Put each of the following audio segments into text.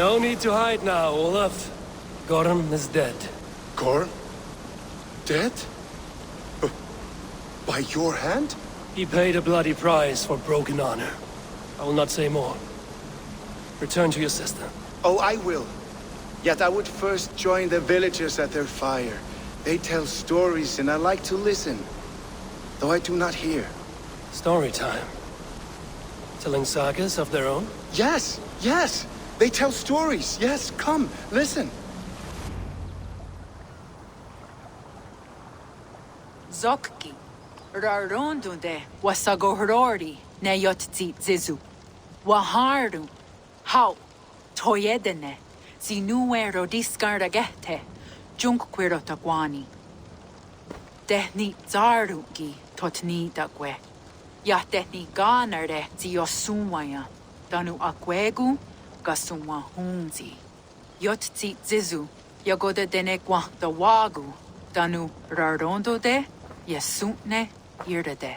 No need to hide now, Olav. Gorm is dead. Gorm? Dead? By your hand? He paid a bloody price for broken honor. I will not say more. Return to your sister. Oh, I will. Yet I would first join the villagers at their fire. They tell stories and I like to listen. Though I do not hear. Story time. Telling sagas of their own? Yes, yes! They tell stories. Yes, come, listen. Zokki. Rarondunde wasagohorori ne yotzi zizu. Waharu. How. Toyedene. Zinuero discardagete. Junkquirotagwani. Dehni zarugi totni dagwe. Ya dehni ganare ziosumwaya. Danu akwegu gasumwa hunzi. Yotzi zizu. Yagoda denekwa da wagu. Danu rarondo de. Yesutne irdade.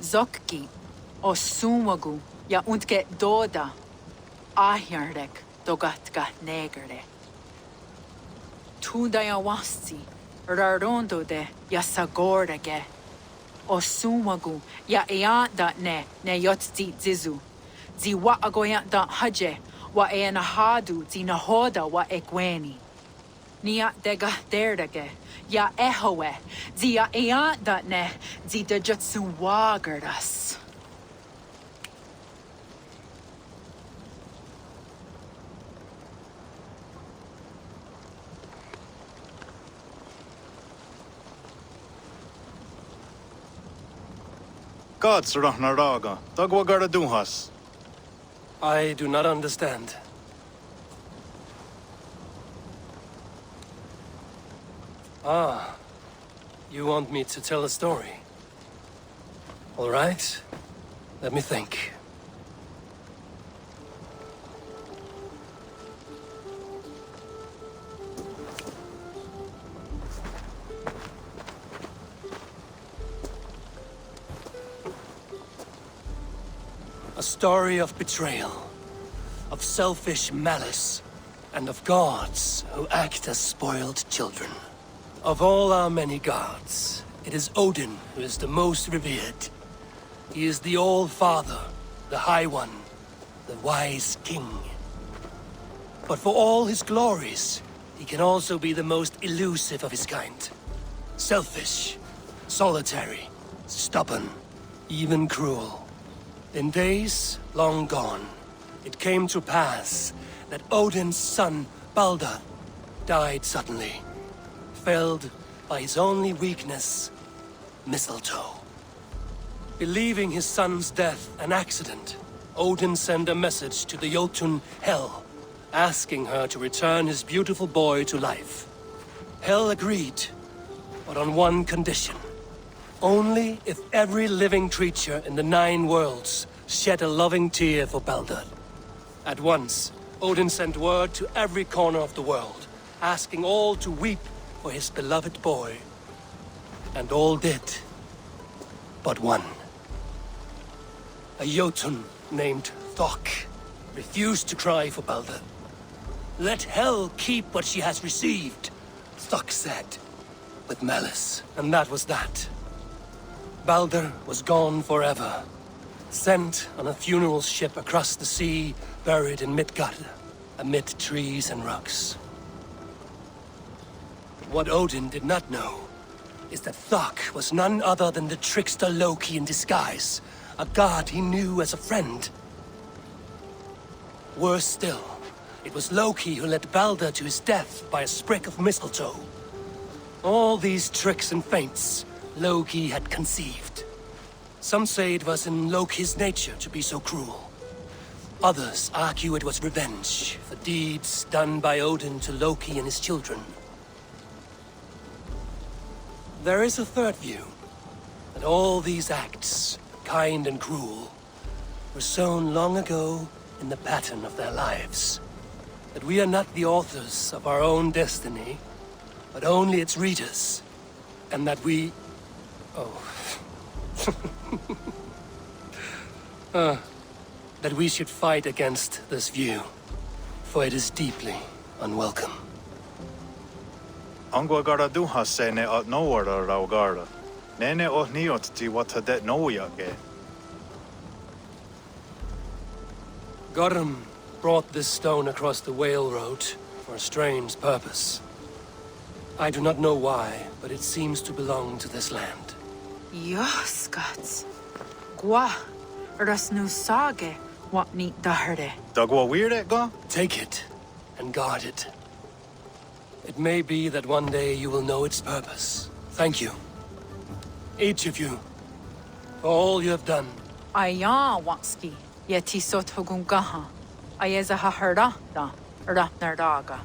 Zokki, o sumagu, ja untke doda, ahjardek, dogatka negere. Tudaya wasti, rarondo de, ja sagordage, o sumagu, ja eanda ne yotzi zizu, zi wa agoyanda haje, wa eanahadu, zi nahoda wa ekweni. Nia dega derdage, ja ehoe, zi ja eanda ne, zi de jutsu wagardas. Gods raga, dagwagara duhas. I do not understand. Ah, you want me to tell a story? All right, let me think. A story of betrayal, of selfish malice, and of gods who act as spoiled children. Of all our many gods, it is Odin who is the most revered. He is the All-Father, the High One, the Wise King. But for all his glories, he can also be the most elusive of his kind. Selfish, solitary, stubborn, even cruel. In days long gone, it came to pass that Odin's son, Balder, died suddenly, felled by his only weakness, mistletoe. Believing his son's death an accident, Odin sent a message to the Jotun Hel, asking her to return his beautiful boy to life. Hel agreed, but on one condition. Only if every living creature in the 9 worlds shed a loving tear for Balder. At once, Odin sent word to every corner of the world, asking all to weep for his beloved boy. And all did, but one. A Jotun named Thok refused to cry for Balder. Let Hel keep what she has received, Thok said, with malice. And that was that. Balder was gone forever, sent on a funeral ship across the sea, buried in Midgard, amid trees and rocks. What Odin did not know is that Thok was none other than the trickster Loki in disguise, a god he knew as a friend. Worse still, it was Loki who led Balder to his death by a sprig of mistletoe. All these tricks and feints Loki had conceived. Some say it was in Loki's nature to be so cruel. Others argue it was revenge for deeds done by Odin to Loki and his children. There is a third view, that all these acts kind and cruel, were sown long ago in the pattern of their lives. That we are not the authors of our own destiny, but only its readers. And that we... Oh. That we should fight against this view, for it is deeply unwelcome. Angwa gara duha se ne at nowara rau gara. Nene oh niot ti wata det noya ge. Gorum brought this stone across the Whale Road for a strange purpose. I do not know why, but it seems to belong to this land. Yoskats. Gwa. Ras nu sage. What neat daherde. Dagwa weird et ga? Take it and guard it. It may be that one day you will know its purpose. Thank you. Each of you, for all you have done. Aya wanski. Yeti sot hugungaha. Ayeza haherda da. Ratnardaga.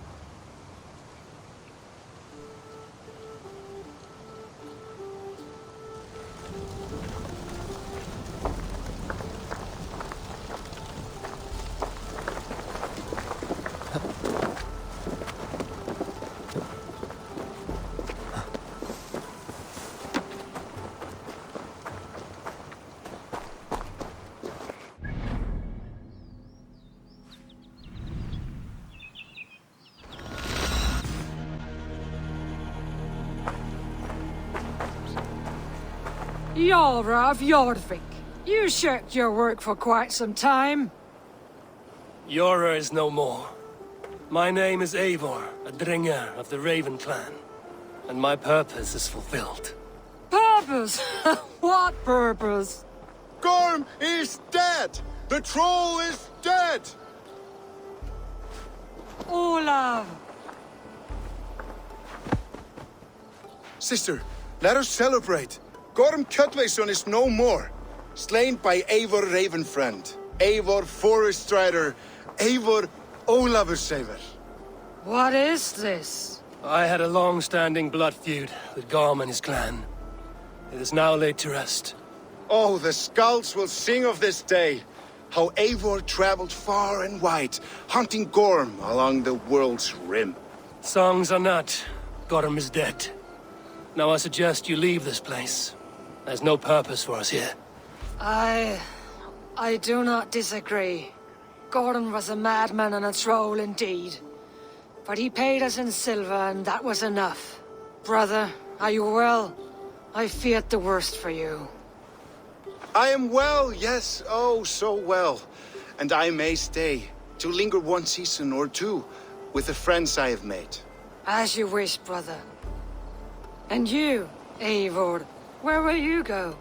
Olav Jorvik, you shirked your work for quite some time. Yora is no more. My name is Eivor, a Dringer of the Raven clan, and my purpose is fulfilled. Purpose? What purpose? Gorm is dead! The troll is dead! Olav! Sister, let us celebrate. Gorm Kjötveson is no more. Slain by Eivor Ravenfriend, Eivor Forest Strider, Eivor Olavursaver. What is this? I had a long-standing blood feud with Gorm and his clan. It is now laid to rest. Oh, the skulls will sing of this day. How Eivor traveled far and wide, hunting Gorm along the world's rim. Songs are not. Gorm is dead. Now I suggest you leave this place. There's no purpose for us here. I do not disagree. Gordon was a madman and a troll indeed. But he paid us in silver, and that was enough. Brother, are you well? I feared the worst for you. I am well, yes, oh, so well. And I may stay, to linger one season or two, with the friends I have made. As you wish, brother. And you, Eivor, where will you go?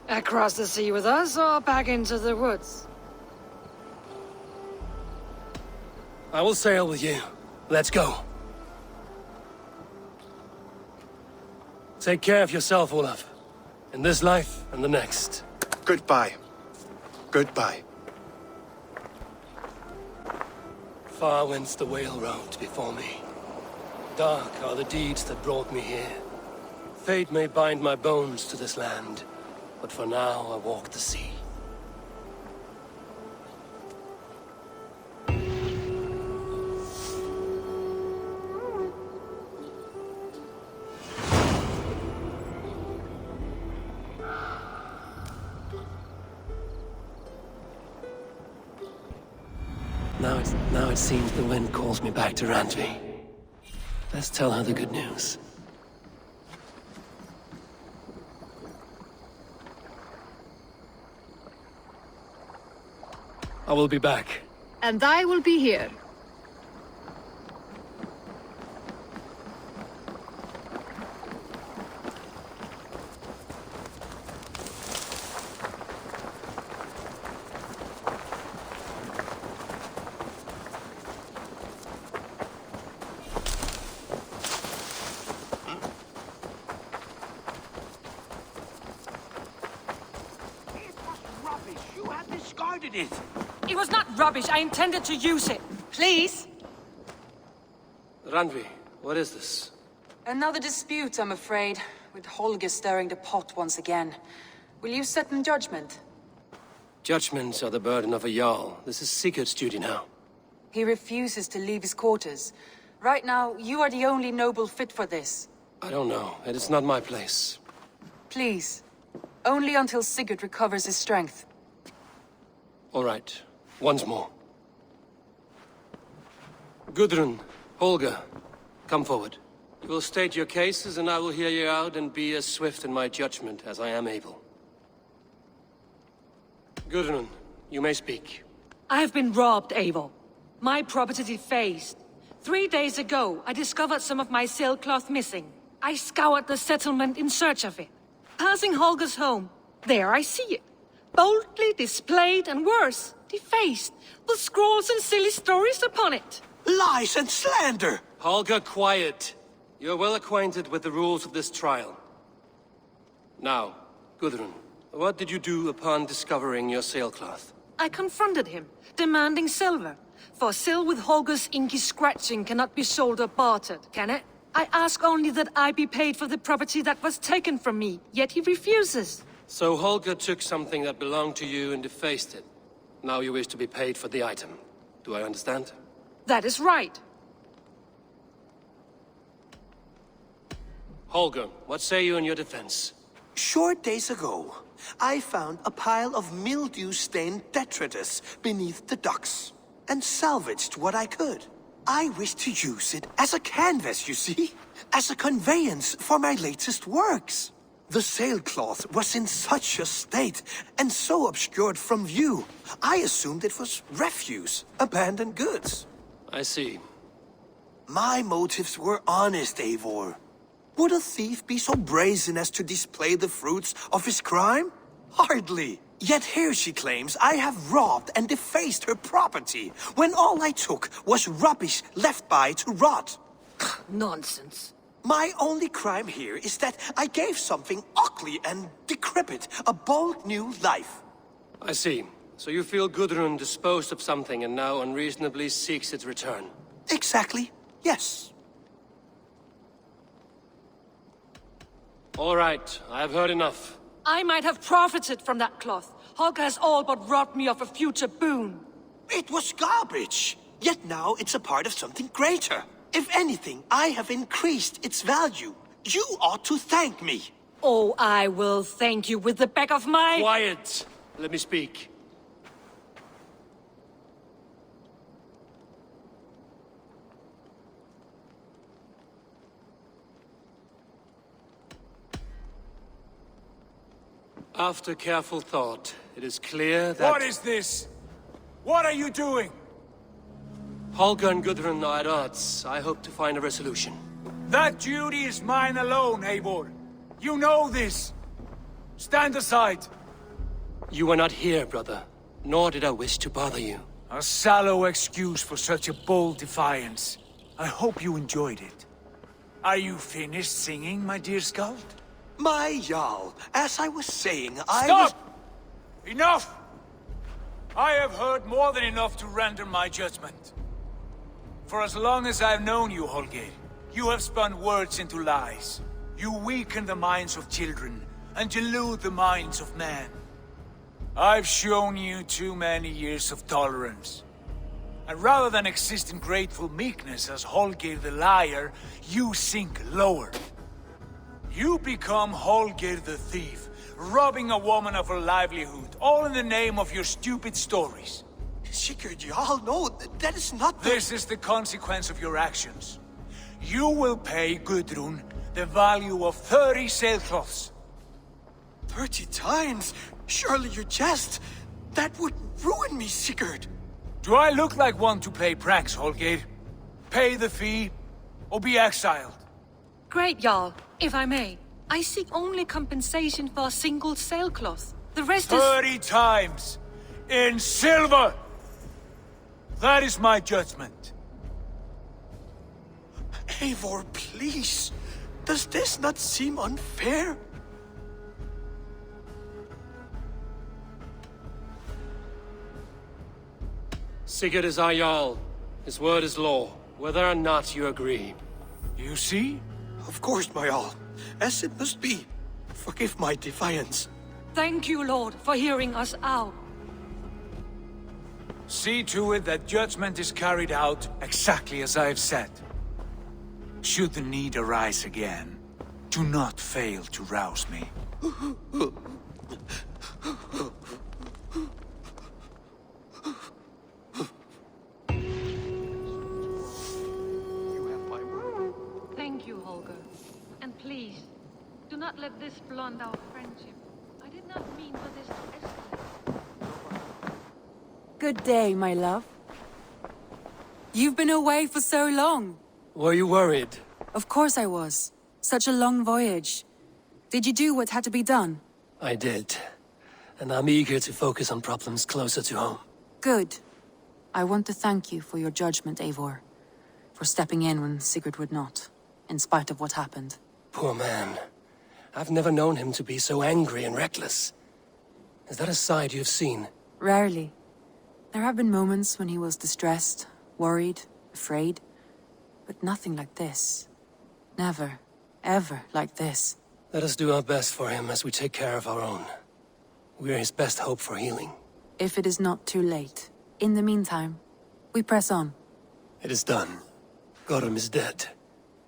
Across the sea with us, or back into the woods? I will sail with you. Let's go. Take care of yourself, Olav. In this life and the next. Goodbye. Goodbye. Far went the Whale Road before me. Dark are the deeds that brought me here. Fate may bind my bones to this land, but for now I walk the sea. Now it seems the wind calls me back to Randvi. Let's tell her the good news. I will be back. And I will be here. It was not rubbish. I intended to use it. Please? Randvi, what is this? Another dispute, I'm afraid, with Holger stirring the pot once again. Will you sit in judgment? Judgments are the burden of a Jarl. This is Sigurd's duty now. He refuses to leave his quarters. Right now, you are the only noble fit for this. I don't know. It is not my place. Please. Only until Sigurd recovers his strength. All right. Once more. Gudrun, Holger, come forward. You will state your cases, and I will hear you out and be as swift in my judgment as I am able. Gudrun, you may speak. I have been robbed, Eivor. My property defaced. 3 days ago, I discovered some of my sailcloth missing. I scoured the settlement in search of it. Passing Holger's home, there I see it. Boldly displayed and worse, defaced, with scrolls and silly stories upon it. Lies and slander! Holger, quiet. You're well acquainted with the rules of this trial. Now, Gudrun, what did you do upon discovering your sailcloth? I confronted him, demanding silver. For sil with Holger's inky scratching cannot be sold or bartered, can it? I ask only that I be paid for the property that was taken from me, yet he refuses. So Holger took something that belonged to you and defaced it. Now you wish to be paid for the item. Do I understand? That is right. Holger, what say you in your defense? Short days ago, I found a pile of mildew-stained detritus beneath the docks, and salvaged what I could. I wish to use it as a canvas, you see? As a conveyance for my latest works. The sailcloth was in such a state, and so obscured from view, I assumed it was refuse, abandoned goods. I see. My motives were honest, Eivor. Would a thief be so brazen as to display the fruits of his crime? Hardly. Yet here she claims I have robbed and defaced her property, when all I took was rubbish left by to rot. Nonsense. My only crime here is that I gave something ugly and decrepit a bold new life. I see. So you feel Gudrun disposed of something and now unreasonably seeks its return. Exactly, yes. All right, I have heard enough. I might have profited from that cloth. Holger has all but robbed me of a future boon. It was garbage, yet now it's a part of something greater. If anything, I have increased its value. You ought to thank me. Oh, I will thank you with the back of my... Quiet! Let me speak. After careful thought, it is clear that... What is this? What are you doing? Holger and Gudrun are at odds. I hope to find a resolution. That duty is mine alone, Eivor. You know this. Stand aside. You were not here, brother. Nor did I wish to bother you. A sallow excuse for such a bold defiance. I hope you enjoyed it. Are you finished singing, my dear Skald? My Jarl, as I was saying, Stop! Enough! I have heard more than enough to render my judgment. For as long as I've known you, Holger, you have spun words into lies. You weaken the minds of children, and delude the minds of men. I've shown you too many years of tolerance. And rather than exist in grateful meekness as Holger the liar, you sink lower. You become Holger the thief, robbing a woman of her livelihood, all in the name of your stupid stories. Sigurd, Jarl, no, that is not the... This is the consequence of your actions. You will pay Gudrun the value of 30 sailcloths. 30 times? Surely you jest. That would ruin me, Sigurd. Do I look like one to play pranks, Holger? Pay the fee, or be exiled. Great, Jarl. If I may, I seek only compensation for a single sailcloth. The rest is... 30 times! In silver! That is my judgment. Eivor, please. Does this not seem unfair? Sigurd is our Jarl. His word is law, whether or not you agree. You see? Of course, my Jarl. As it must be. Forgive my defiance. Thank you, Lord, for hearing us out. See to it that judgment is carried out exactly as I have said. Should the need arise again, do not fail to rouse me. Thank you, Holger. And please, do not let this blunt our friendship. I did not mean for this to escalate. Good day, my love. You've been away for so long. Were you worried? Of course I was. Such a long voyage. Did you do what had to be done? I did. And I'm eager to focus on problems closer to home. Good. I want to thank you for your judgment, Eivor. For stepping in when Sigurd would not, in spite of what happened. Poor man. I've never known him to be so angry and reckless. Is that a side you've seen? Rarely. There have been moments when he was distressed, worried, afraid. But nothing like this. Never, ever like this. Let us do our best for him as we take care of our own. We're his best hope for healing. If it is not too late. In the meantime, we press on. It is done. Gorm is dead.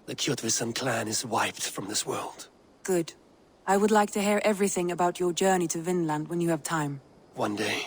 The Kjotveson clan is wiped from this world. Good. I would like to hear everything about your journey to Vinland when you have time. One day.